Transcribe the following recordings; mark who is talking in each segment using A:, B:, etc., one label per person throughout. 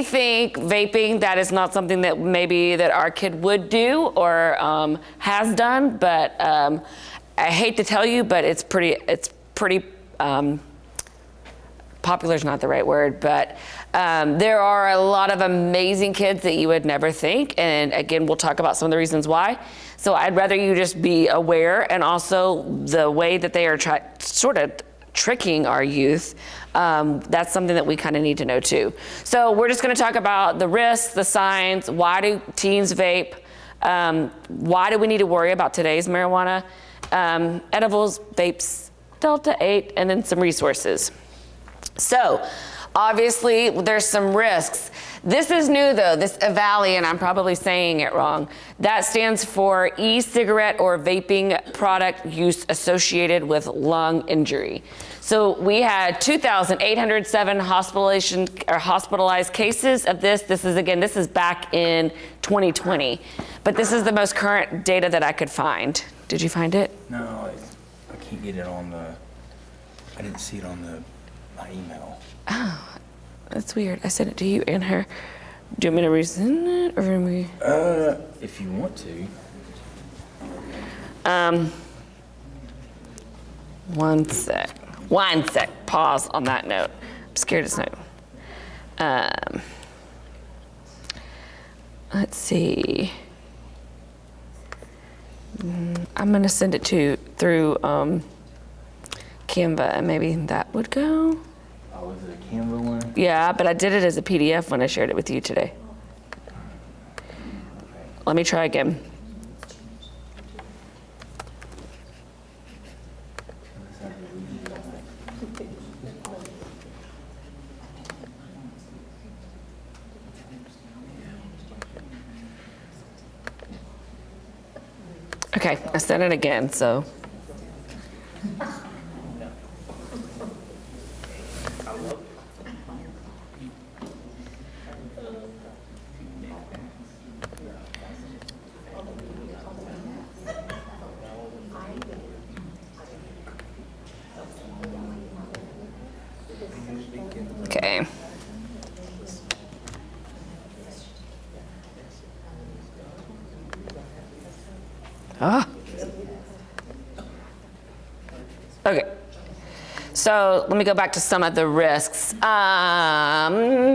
A: we think vaping, that is not something that maybe that our kid would do or has done, but I hate to tell you, but it's pretty popular is not the right word, but there are a lot of amazing kids that you would never think. And again, we'll talk about some of the reasons why. So I'd rather you just be aware, and also the way that they are sort of tricking our youth. That's something that we kind of need to know too. So we're just going to talk about the risks, the signs, why do teens vape, why do we need to worry about today's marijuana, edibles, vapes, Delta 8, and then some resources. So obviously there's some risks. This is new though, this EVALI, and I'm probably saying it wrong. That stands for e-cigarette or vaping product use associated with lung injury. So we had 2,807 hospitalized cases of this. This is back in 2020, but this is the most current data that I could find. Did you find it?
B: No, I can't get it on I didn't see it on my email.
A: Oh, that's weird. I sent it to you and her. Do you want me to resend it or
B: if you want to.
A: One sec. Pause on that note. I'm scared it's not. Let's see. I'm gonna send it through Canva, and maybe that would go.
B: Oh, was it a Canva one?
A: Yeah, but I did it as a PDF when I shared it with you today. Let me try again. Okay, I sent it again, so. Okay. Okay, so let me go back to some of the risks. A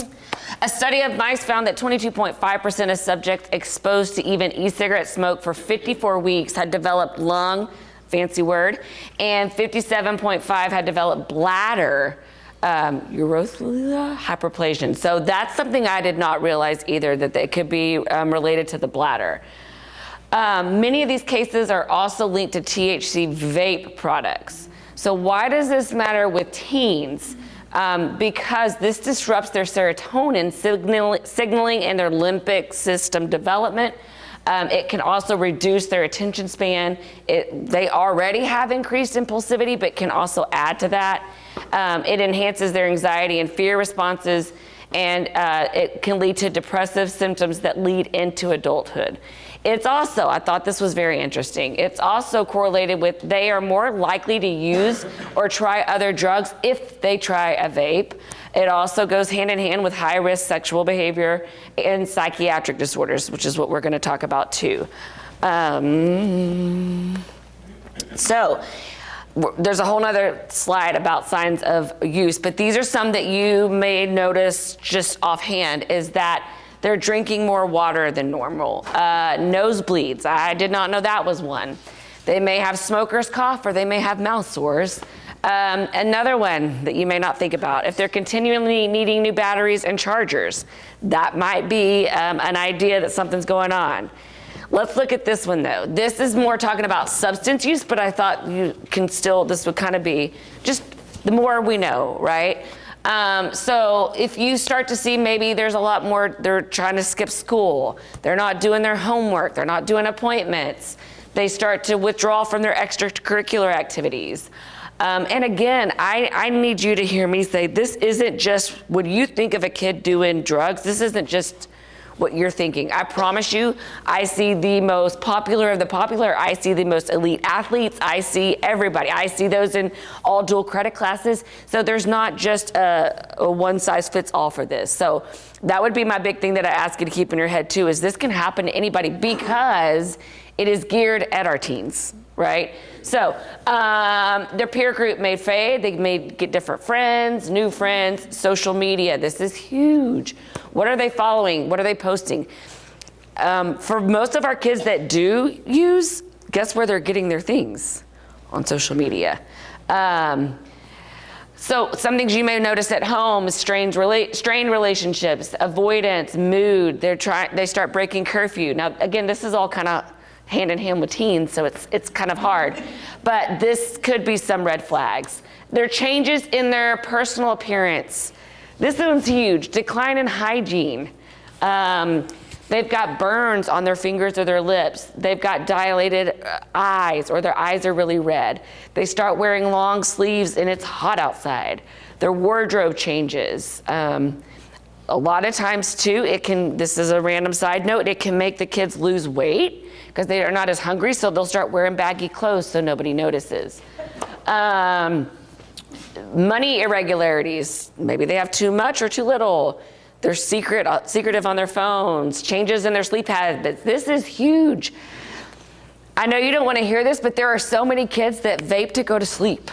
A: study of mice found that 22.5% of subjects exposed to even e-cigarette smoke for 54 weeks had developed lung, fancy word, and 57.5 had developed bladder urethral hyperplasia. So that's something I did not realize either, that it could be related to the bladder. Many of these cases are also linked to THC vape products. So why does this matter with teens? Because this disrupts their serotonin signaling and their limbic system development. It can also reduce their attention span. They already have increased impulsivity, but can also add to that. It enhances their anxiety and fear responses, and it can lead to depressive symptoms that lead into adulthood. It's also, I thought this was very interesting, it's also correlated with they are more likely to use or try other drugs if they try a vape. It also goes hand in hand with high-risk sexual behavior and psychiatric disorders, which is what we're going to talk about too. So there's a whole nother slide about signs of use, but these are some that you may notice just offhand, is that they're drinking more water than normal. Nosebleeds, I did not know that was one. They may have smoker's cough, or they may have mouth sores. Another one that you may not think about, if they're continually needing new batteries and chargers, that might be an idea that something's going on. Let's look at this one though. This is more talking about substance use, but I thought you can still, this would kind of be just the more we know, right? So if you start to see maybe there's a lot more, they're trying to skip school, they're not doing their homework, they're not doing appointments, they start to withdraw from their extracurricular activities. And again, I need you to hear me say, this isn't just when you think of a kid doing drugs, this isn't just what you're thinking. I promise you, I see the most popular of the popular. I see the most elite athletes. I see everybody. I see those in all dual credit classes. So there's not just a one size fits all for this. So that would be my big thing that I ask you to keep in your head too, is this can happen to anybody because it is geared at our teens, right? So their peer group may fade. They may get different friends, new friends, social media. This is huge. What are they following? What are they posting? For most of our kids that do use, guess where they're getting their things? On social media. So some things you may notice at home is strained relationships, avoidance, mood. They start breaking curfew. Now, again, this is all kind of hand in hand with teens, so it's kind of hard. But this could be some red flags. There are changes in their personal appearance. This one's huge. Decline in hygiene. They've got burns on their fingers or their lips. They've got dilated eyes, or their eyes are really red. They start wearing long sleeves and it's hot outside. Their wardrobe changes. A lot of times too, this is a random side note, it can make the kids lose weight because they are not as hungry, so they'll start wearing baggy clothes so nobody notices. Money irregularities. Maybe they have too much or too little. They're secretive on their phones, changes in their sleep habits. This is huge. I know you don't want to hear this, but there are so many kids that vape to go to sleep.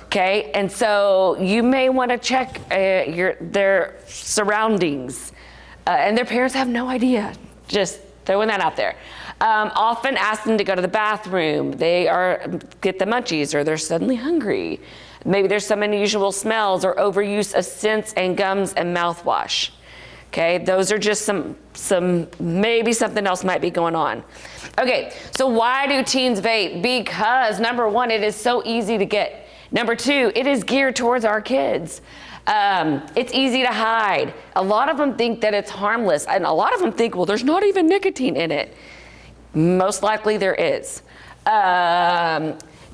A: Okay, and so you may want to check their surroundings, and their parents have no idea. Just throwing that out there. Often ask them to go to the bathroom. They get the munchies, or they're suddenly hungry. Maybe there's some unusual smells or overuse of scents and gums and mouthwash. Okay, those are just some maybe something else might be going on. Okay, so why do teens vape? Because number one, it is so easy to get. Number two, it is geared towards our kids. It's easy to hide. A lot of them think that it's harmless, and a lot of them think, well, there's not even nicotine in it. Most likely there is.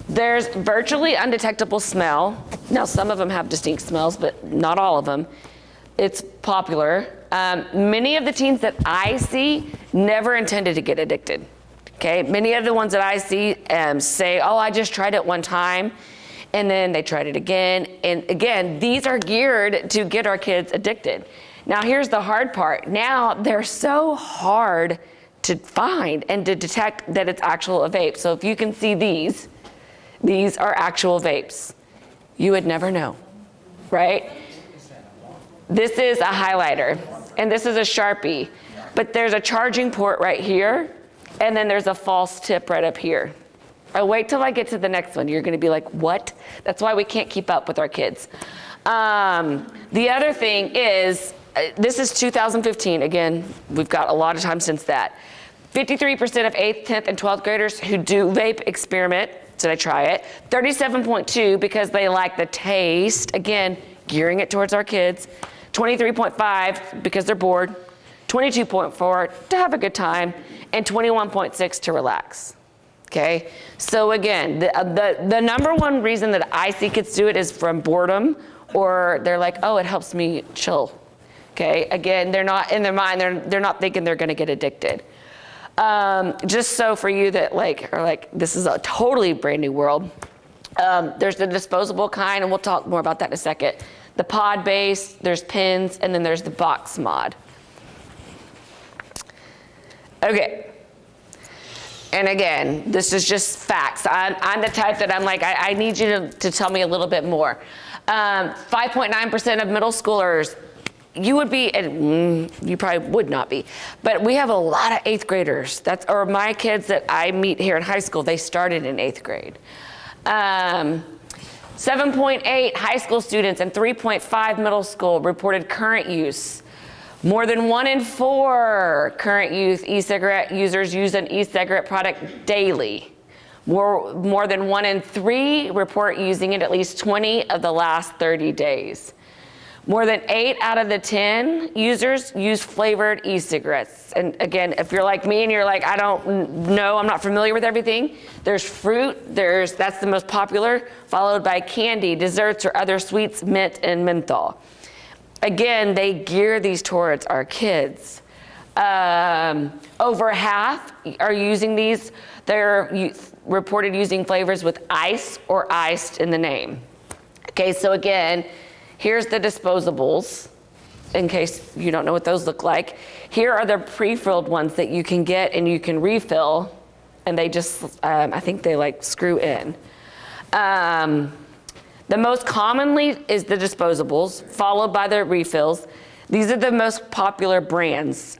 A: There's virtually undetectable smell. Now, some of them have distinct smells, but not all of them. It's popular. Many of the teens that I see never intended to get addicted. Okay, many of the ones that I see say, oh, I just tried it one time, and then they tried it again. And again, these are geared to get our kids addicted. Now, here's the hard part. Now, they're so hard to find and to detect that it's actual a vape. So if you can see these are actual vapes. You would never know, right? This is a highlighter, and this is a Sharpie, but there's a charging port right here, and then there's a false tip right up here. I'll wait till I get to the next one. You're gonna be like, what? That's why we can't keep up with our kids. The other thing is, this is 2015. Again, we've got a lot of time since that. 53% of 8th, 10th, and 12th graders who do vape experiment, so they try it. 37.2 because they like the taste. Again, gearing it towards our kids. 23.5 because they're bored. 22.4 to have a good time. And 21.6 to relax. Okay? So again, the number one reason that I see kids do it is from boredom, or they're like, oh, it helps me chill. Okay? Again, they're not in their mind, they're not thinking they're gonna get addicted. Just so for you that are like, this is a totally brand new world. There's the disposable kind, and we'll talk more about that in a second. The pod base, there's pins, and then there's the box mod. Okay. And again, this is just facts. I'm the type that I'm like, I need you to tell me a little bit more. 5.9% of middle schoolers, you would be, and you probably would not be, but we have a lot of 8th graders. Or my kids that I meet here in high school, they started in 8th grade. 7.8 high school students and 3.5 middle school reported current use. More than 1 in 4 current youth e-cigarette users use an e-cigarette product daily. More than 1 in 3 report using it at least 20 of the last 30 days. More than 8 out of the 10 users use flavored e-cigarettes. And again, if you're like me and you're like, I don't know, I'm not familiar with everything, there's fruit, that's the most popular, followed by candy, desserts, or other sweets, mint, and menthol. Again, they gear these towards our kids. Over half are using these. They're reported using flavors with ice or iced in the name. Okay, so again, here's the disposables, in case you don't know what those look like. Here are the pre-filled ones that you can get and you can refill, and they just, I think they like screw in. The most commonly is the disposables, followed by the refills. These are the most popular brands.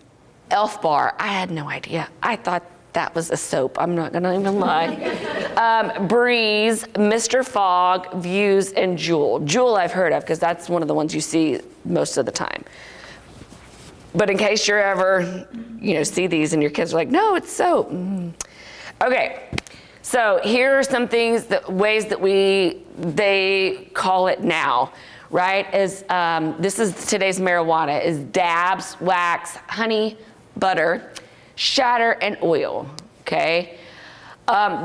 A: Elf Bar, I had no idea. I thought that was a soap, I'm not gonna even lie. Breeze, Mr. Fogg, Views, and Jewel. Jewel I've heard of, because that's one of the ones you see most of the time. But in case you're ever, see these and your kids are like, no, it's soap. Okay, so here are some things, ways that they call it now, right? This is today's marijuana, is dabs, wax, honey, butter, shatter, and oil, okay?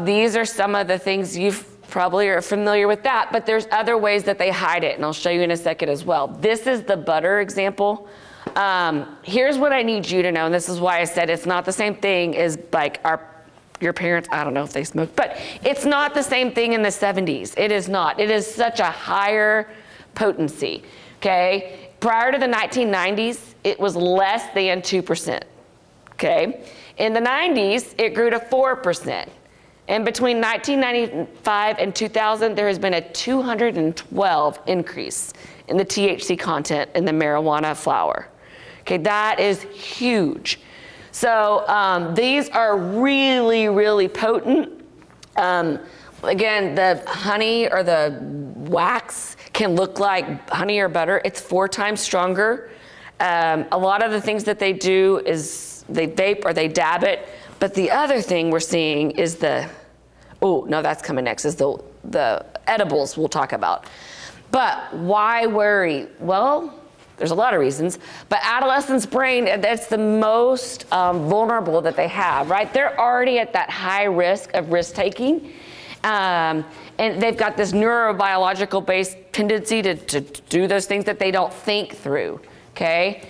A: These are some of the things you probably are familiar with that, but there's other ways that they hide it, and I'll show you in a second as well. This is the butter example. Here's what I need you to know, and this is why I said it's not the same thing as like your parents, I don't know if they smoked, but it's not the same thing in the 70s. It is not. It is such a higher potency, okay? Prior to the 1990s, it was less than 2%, okay? In the 90s, it grew to 4%. And between 1995 and 2000, there has been a 212 increase in the THC content in the marijuana flower. Okay, that is huge. So these are really, really potent. Again, the honey or the wax can look like honey or butter. It's 4 times stronger. A lot of the things that they do is they vape or they dab it. But the other thing we're seeing is that's coming next, is the edibles we'll talk about. But why worry? Well, there's a lot of reasons, but adolescents' brain, that's the most vulnerable that they have, right? They're already at that high risk of risk-taking, and they've got this neurobiological based tendency to do those things that they don't think through, okay?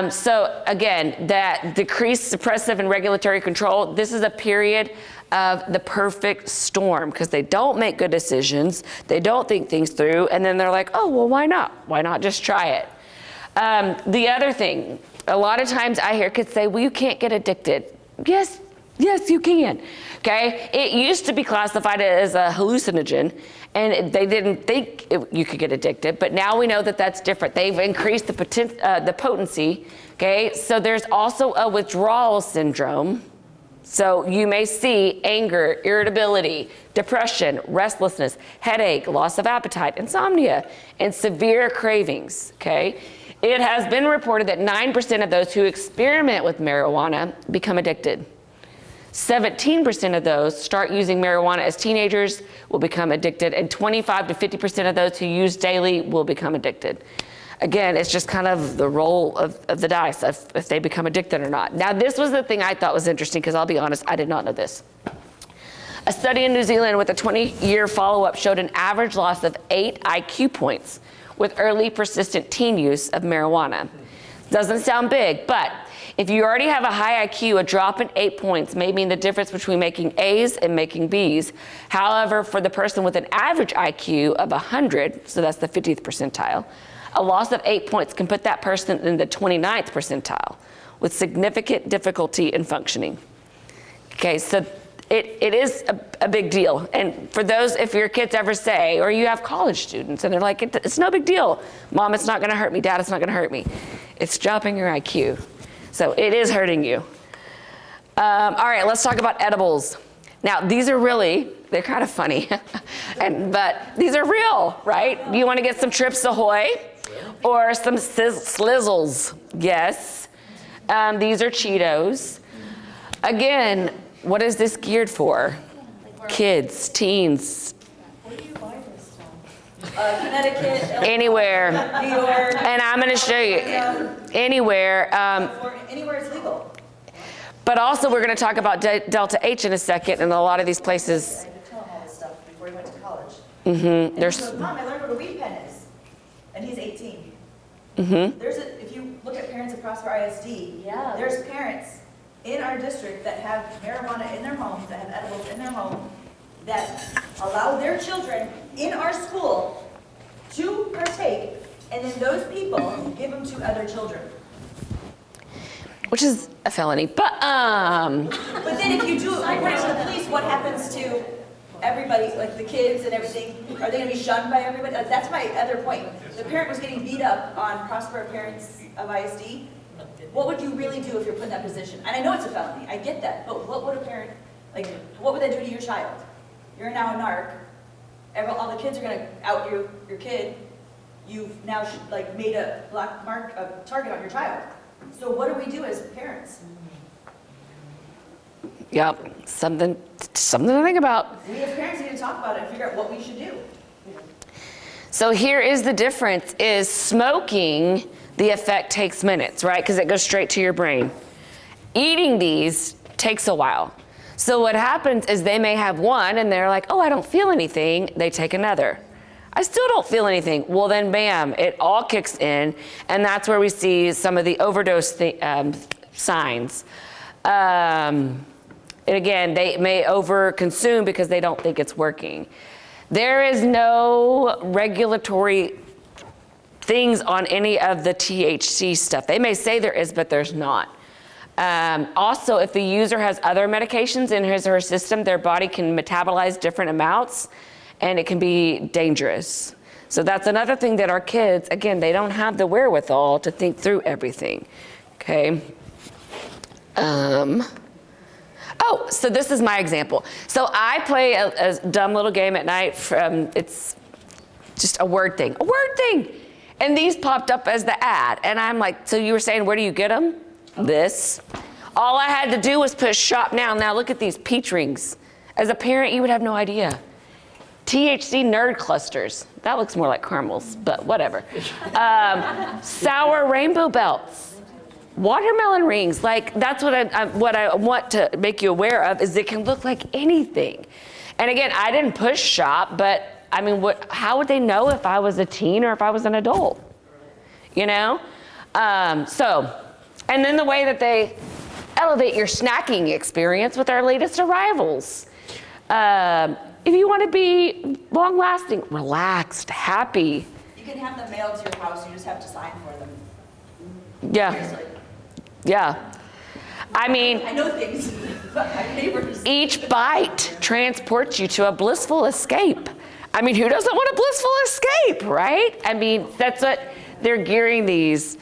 A: So again, that decreased suppressive and regulatory control, this is a period of the perfect storm, because they don't make good decisions, they don't think things through, and then they're like, oh, well, why not? Why not just try it? The other thing, a lot of times I hear kids say, well, you can't get addicted. Yes, you can, okay? It used to be classified as a hallucinogen, and they didn't think you could get addicted, but now we know that that's different. They've increased the potency, okay? So there's also a withdrawal syndrome. So you may see anger, irritability, depression, restlessness, headache, loss of appetite, insomnia, and severe cravings, okay? It has been reported that 9% of those who experiment with marijuana become addicted. 17% of those start using marijuana as teenagers will become addicted, and 25 to 50% of those who use daily will become addicted. Again, it's just kind of the roll of the dice if they become addicted or not. Now, this was the thing I thought was interesting, because I'll be honest, I did not know this. A study in New Zealand with a 20-year follow-up showed an average loss of 8 IQ points with early persistent teen use of marijuana. Doesn't sound big, but if you already have a high IQ, a drop in 8 points may mean the difference between making A's and making B's. However, for the person with an average IQ of 100, so that's the 50th percentile, a loss of 8 points can put that person in the 29th percentile with significant difficulty in functioning. Okay, so it is a big deal. And for those, if your kids ever say, or you have college students and they're like, it's no big deal. Mom, it's not gonna hurt me. Dad, it's not gonna hurt me. It's dropping your IQ. So it is hurting you. All right, let's talk about edibles. Now, these are they're kind of funny, but these are real, right? You wanna get some Trips Ahoy or some Slizzles, yes. These are Cheetos. Again, what is this geared for? Kids, teens.
C: Where do you buy this from? Connecticut.
A: Anywhere.
C: New York.
A: And I'm going to show you. Anywhere.
C: Anywhere it's legal.
A: But also we're going to talk about Delta H in a second, and a lot of these places.
C: I had to tell him all this stuff before he went to college.
A: Mm-hmm.
C: And he goes, Mom, I learned what a weed pen is. And he's 18. If you look at parents at Prosper ISD,
D: Yeah.
C: there's parents in our district that have marijuana in their homes, that have edibles in their home, that allow their children in our school to partake, and then those people give them to other children.
A: Which is a felony,
C: But then if you do it according to the police, what happens to everybody, like the kids and everything? Are they gonna be shunned by everybody? Like, that's my other point. The parent was getting beat up on Prosper Parents of ISD. What would you really do if you're put in that position? And I know it's a felony, I get that, but what would a parent, like, what would they do to your child? You're now a narc, all the kids are gonna out your kid. You've now like made a black mark, a target on your child. So what do we do as parents?
A: yep, something to think about.
C: We as parents need to talk about it and figure out what we should do.
A: So here is the difference, is smoking, the effect takes minutes, right? Because it goes straight to your brain. Eating these takes a while. So what happens is they may have one and they're like, oh, I don't feel anything. They take another. I still don't feel anything. Well, then bam, it all kicks in. And that's where we see some of the overdose signs. And again, they may overconsume because they don't think it's working. There is no regulatory things on any of the THC stuff. They may say there is, but there's not. Also, if the user has other medications in his or her system, their body can metabolize different amounts, and it can be dangerous. So that's another thing that our kids, again, they don't have the wherewithal to think through everything, okay? Oh, so this is my example. So I play a dumb little game at night. It's just a word thing. And these popped up as the ad. And I'm like, so you were saying, where do you get them? This. All I had to do was push shop now. Now look at these peach rings. As a parent, you would have no idea. THC nerd clusters. That looks more like caramels, but whatever. Sour rainbow belts. Watermelon rings, like that's what I want to make you aware of, is it can look like anything. And again, I didn't push shop, but I mean, how would they know if I was a teen or if I was an adult? You know? And then the way that they elevate your snacking experience with our latest arrivals. If you want to be long lasting, relaxed, happy.
C: You can have them mailed to your house, you just have to sign for them.
A: Yeah.
C: Seriously.
A: Yeah. I mean,
C: I know things, but my neighbors.
A: each bite transports you to a blissful escape. I mean, who doesn't want a blissful escape, right? I mean, that's what they're gearing these.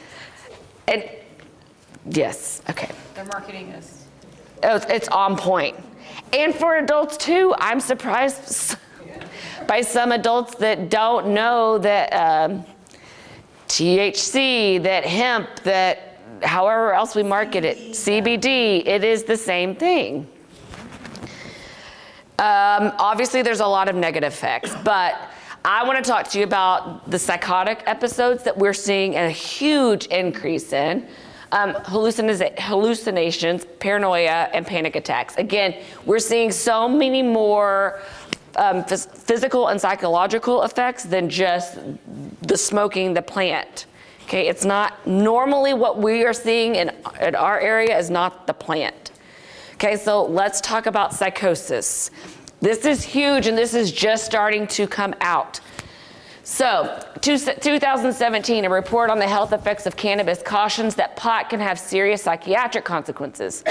A: And yes, okay.
D: Their marketing is.
A: Oh, it's on point. And for adults too, I'm surprised by some adults that don't know that THC, that hemp, that however else we market it, CBD, it is the same thing. Obviously, there's a lot of negative effects, but I want to talk to you about the psychotic episodes that we're seeing a huge increase in. Hallucinations, paranoia, and panic attacks. Again, we're seeing so many more physical and psychological effects than just the smoking, the plant. Okay, it's not normally what we are seeing in our area is not the plant. Okay, so let's talk about psychosis. This is huge, and this is just starting to come out. So, 2017, a report on the health effects of cannabis cautions that pot can have serious psychiatric consequences.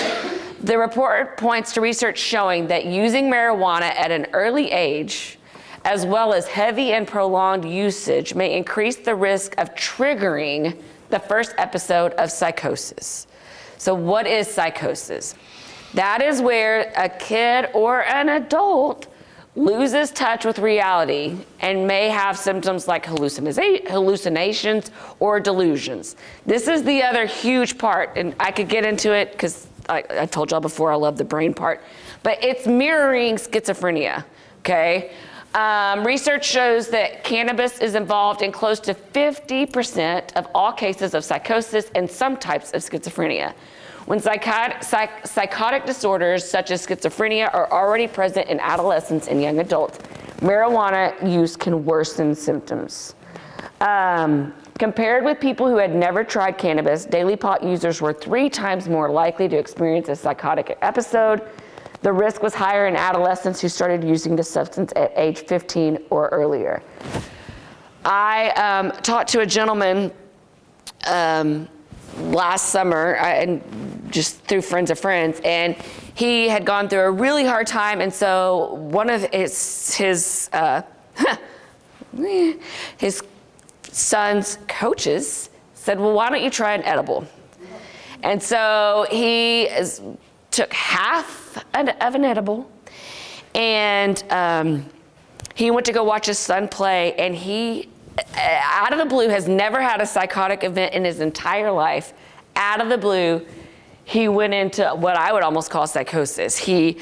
A: The report points to research showing that using marijuana at an early age, as well as heavy and prolonged usage, may increase the risk of triggering the first episode of psychosis. So what is psychosis? That is where a kid or an adult loses touch with reality and may have symptoms like hallucinations or delusions. This is the other huge part, and I could get into it because I told y'all before I love the brain part, but it's mirroring schizophrenia, okay? Research shows that cannabis is involved in close to 50% of all cases of psychosis and some types of schizophrenia. When psychotic disorders such as schizophrenia are already present in adolescents and young adults, marijuana use can worsen symptoms. Compared with people who had never tried cannabis, daily pot users were 3 times more likely to experience a psychotic episode. The risk was higher in adolescents who started using the substance at age 15 or earlier. I talked to a gentleman last summer, and just through friends of friends, and he had gone through a really hard time, and so one of his son's coaches said, well, why don't you try an edible? And so he took half of an edible, and he went to go watch his son play, and he, out of the blue, has never had a psychotic event in his entire life. Out of the blue, he went into what I would almost call psychosis. He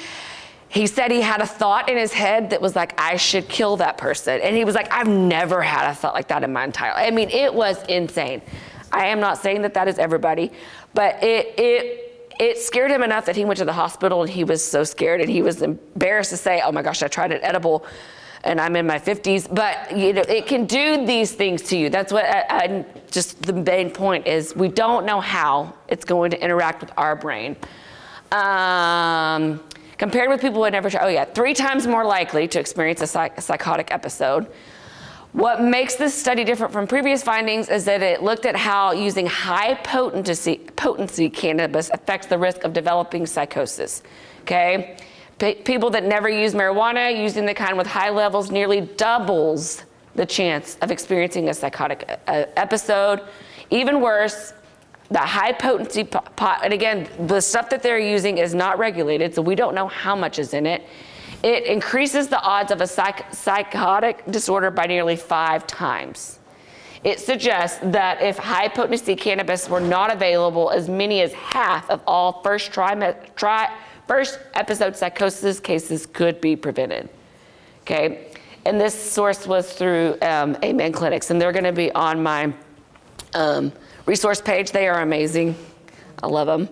A: said he had a thought in his head that was like, I should kill that person. And he was like, I've never had a thought like that in my entire life. I mean, it was insane. I am not saying that is everybody, but it scared him enough that he went to the hospital, and he was so scared, and he was embarrassed to say, oh my gosh, I tried an edible and I'm in my 50s, but you know, it can do these things to you. That's what just the main point is, we don't know how it's going to interact with our brain. Compared with people who had never tried, 3 times more likely to experience a psychotic episode. What makes this study different from previous findings is that it looked at how using high potency cannabis affects the risk of developing psychosis, okay? People that never use marijuana, using the kind with high levels nearly doubles the chance of experiencing a psychotic episode. Even worse, the high potency pot, and again, the stuff that they're using is not regulated, so we don't know how much is in it. It increases the odds of a psychotic disorder by nearly 5 times. It suggests that if high potency cannabis were not available, as many as half of all first episode psychosis cases could be prevented. Okay, and this source was through Amen Clinics, and they're going to be on my resource page. They are amazing. I love them.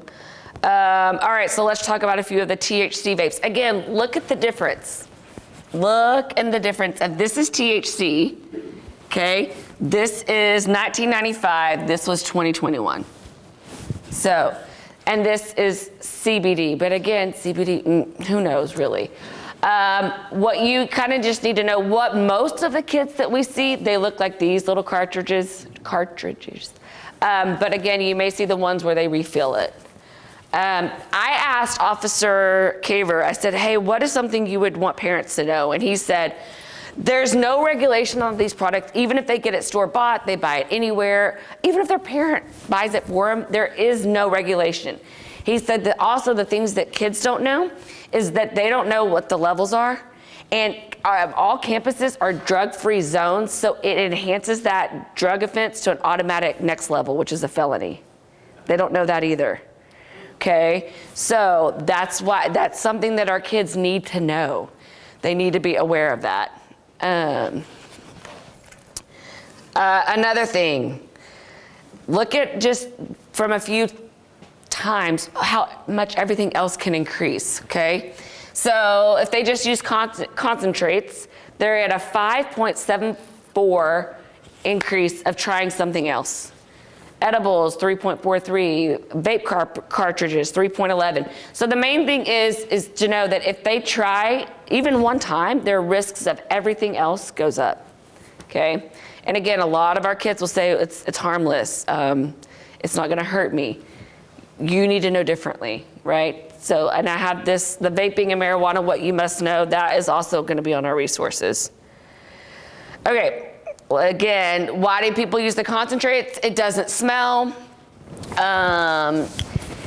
A: All right, so let's talk about a few of the THC vapes. Again, look at the difference. Look at the difference. And this is THC, okay? This is 1995. This was 2021. So, and this is CBD. But again, CBD, who knows really? What you kind of just need to know, what most of the kits that we see, they look like these little cartridges. But again, you may see the ones where they refill it. I asked Officer Caver, I said, hey, what is something you would want parents to know? And he said, there's no regulation on these products. Even if they get it store-bought, they buy it anywhere. Even if their parent buys it for them, there is no regulation. He said that also the things that kids don't know is that they don't know what the levels are. And all campuses are drug-free zones, so it enhances that drug offense to an automatic next level, which is a felony. They don't know that either. Okay, so that's something that our kids need to know. They need to be aware of that. Another thing, look at just from a few times how much everything else can increase, okay? So if they just use concentrates, they're at a 5.74 increase of trying something else. Edibles, 3.43, vape cartridges, 3.11. So the main thing is to know that if they try even one time, their risks of everything else goes up, okay? And again, a lot of our kids will say it's harmless. It's not gonna hurt me. You need to know differently, right? So, and I have this, the vaping and marijuana, what you must know, that is also gonna be on our resources. Okay. Well, again, why do people use the concentrates? It doesn't smell.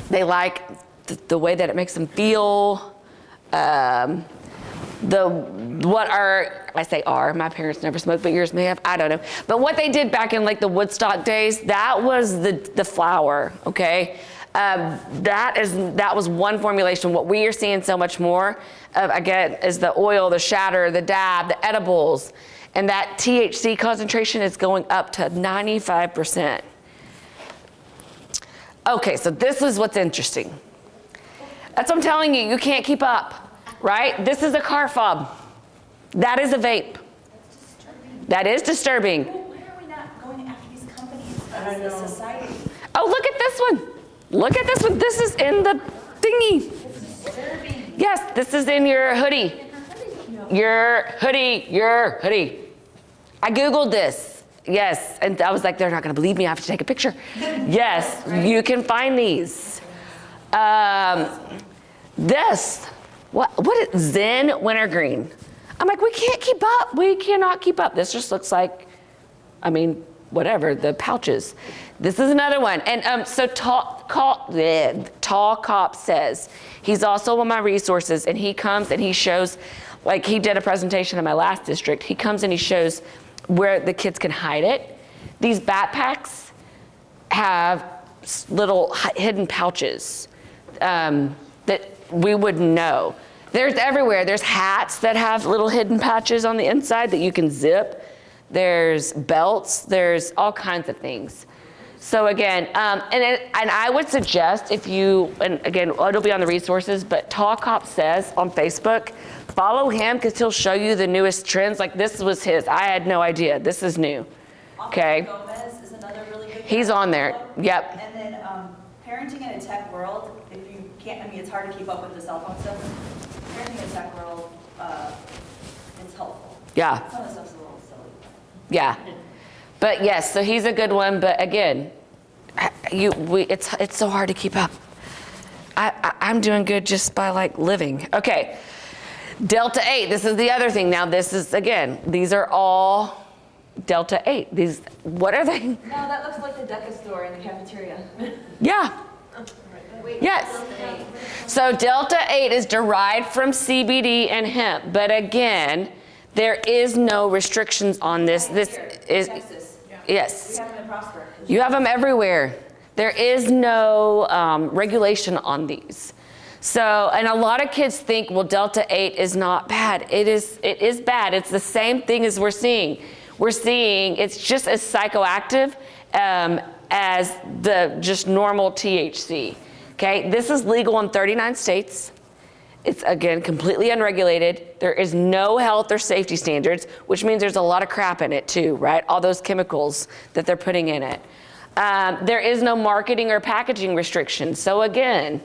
A: They like the way that it makes them feel. My parents never smoked, but yours may have, I don't know. But what they did back in like the Woodstock days, that was the flower, okay? That was one formulation. What we are seeing so much more of, again, is the oil, the shatter, the dab, the edibles. And that THC concentration is going up to 95%. Okay, so this is what's interesting. That's what I'm telling you, you can't keep up, right? This is a car fob. That is a vape. That is disturbing.
C: Well, why are we not as a society.
A: Oh, look at this one. Look at this one. This is in the thingy. Yes, this is in your hoodie. Your hoodie. I Googled this. Yes, and I was like, they're not gonna believe me, I have to take a picture. Yes, you can find these. This, what is Zen Wintergreen? I'm like, we can't keep up, we cannot keep up. This just looks like, I mean, whatever, the pouches. This is another one. And so Tall Cop says, he's also one of my resources, and he comes and he shows, like he did a presentation in my last district, he comes and he shows where the kids can hide it. These backpacks have little hidden pouches that we wouldn't know. There's everywhere. There's hats that have little hidden pouches on the inside that you can zip. There's belts. There's all kinds of things. So again, and I would suggest if you, and again, it'll be on the resources, but Tall Cop Says on Facebook, follow him because he'll show you the newest trends. Like this was his. I had no idea. This is new. Okay.
C: Gomez is another really good.
A: He's on there. Yep.
C: And then parenting in a tech world. If you can't, I mean, it's hard to keep up with the cell phone stuff. Parenting in a tech world, it's helpful.
A: Yeah.
C: Some of the stuff's a little silly.
A: Yeah. But yes, so he's a good one. But again, it's so hard to keep up. I'm doing good just by like living. Okay. Delta 8, this is the other thing. Now this is, again, these are all Delta 8. These, what are they?
C: No, that looks like the Deca store in the cafeteria.
A: Yeah. Yes. So Delta 8 is derived from CBD and hemp. But again, there is no restrictions on this. This is,
C: Texas.
A: yes.
C: We have them in Prosper.
A: You have them everywhere. There is no regulation on these. So, and a lot of kids think, well, Delta 8 is not bad. It is bad. It's the same thing as we're seeing. We're seeing it's just as psychoactive as the just normal THC. Okay, this is legal in 39 states. It's, again, completely unregulated. There is no health or safety standards, which means there's a lot of crap in it too, right? All those chemicals that they're putting in it. There is no marketing or packaging restrictions. So again,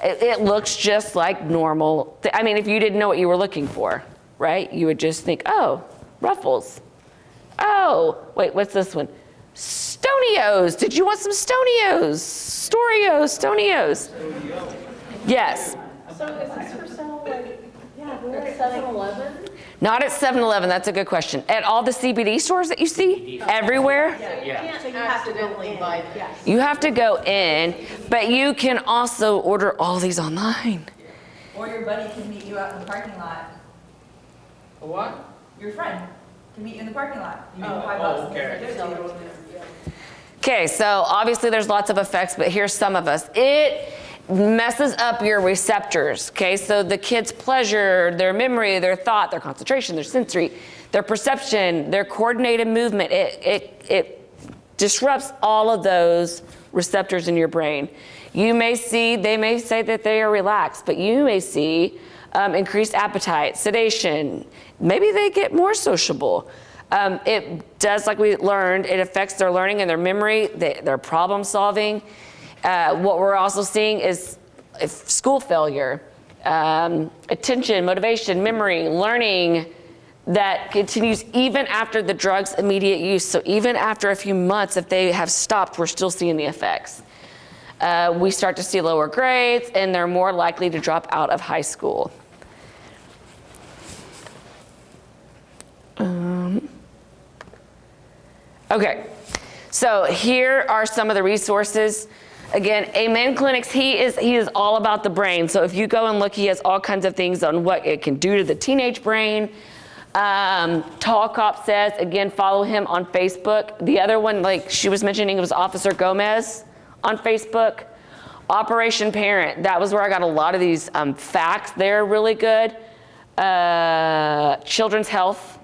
A: it looks just like normal. I mean, if you didn't know what you were looking for, right? You would just think, oh, Ruffles. Oh, wait, what's this one? Stonios. Did you want some Stonios? Storios. Yes.
D: So is this for sale, like, at 7-Eleven?
A: Not at 7-Eleven, that's a good question. At all the CBD stores that you see? Everywhere?
D: Yeah. So you accidentally buy this.
A: You have to go in, but you can also order all these online.
C: Or your buddy can meet you out in the parking lot.
E: A what?
C: Your friend can meet you in the parking lot. You give him $5 and
E: okay.
C: give it to you.
A: Okay, so obviously there's lots of effects, but here's some of us. It messes up your receptors, okay? So the kid's pleasure, their memory, their thought, their concentration, their sensory, their perception, their coordinated movement, it disrupts all of those receptors in your brain. You may see, they may say that they are relaxed, but you may see increased appetite, sedation, maybe they get more sociable. It does, like we learned, it affects their learning and their memory, their problem solving. What we're also seeing is school failure, attention, motivation, memory, learning that continues even after the drug's immediate use. So even after a few months, if they have stopped, we're still seeing the effects. We start to see lower grades, and they're more likely to drop out of high school. Okay, so here are some of the resources. Again, Amen Clinics, he is all about the brain. So if you go and look, he has all kinds of things on what it can do to the teenage brain. Tall Cop Says, again, follow him on Facebook. The other one, like she was mentioning, it was Officer Gomez on Facebook. Operation Parent, that was where I got a lot of these facts. They're really good. Children's Health,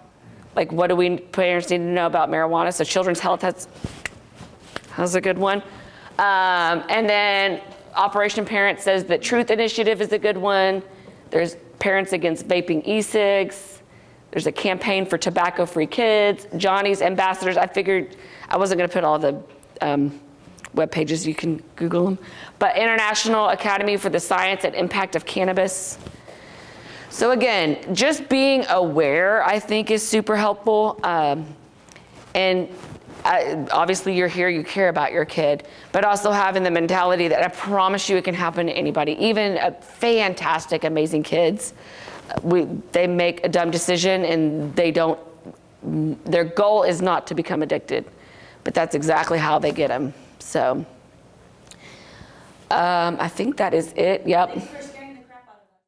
A: like what do we parents need to know about marijuana? So Children's Health has a good one. And then Operation Parent says that Truth Initiative is a good one. There's Parents Against Vaping E-cigs. There's a campaign for tobacco-free kids. Johnny's Ambassadors. I figured I wasn't going to put all the web pages, you can Google them. But International Academy for the Science and Impact of Cannabis. So again, just being aware, I think, is super helpful. And obviously you're here, you care about your kid, but also having the mentality that I promise you it can happen to anybody, even fantastic, amazing kids. They make a dumb decision and their goal is not to become addicted, but that's exactly how they get them. So I think that is it. Yep.
C: Thanks for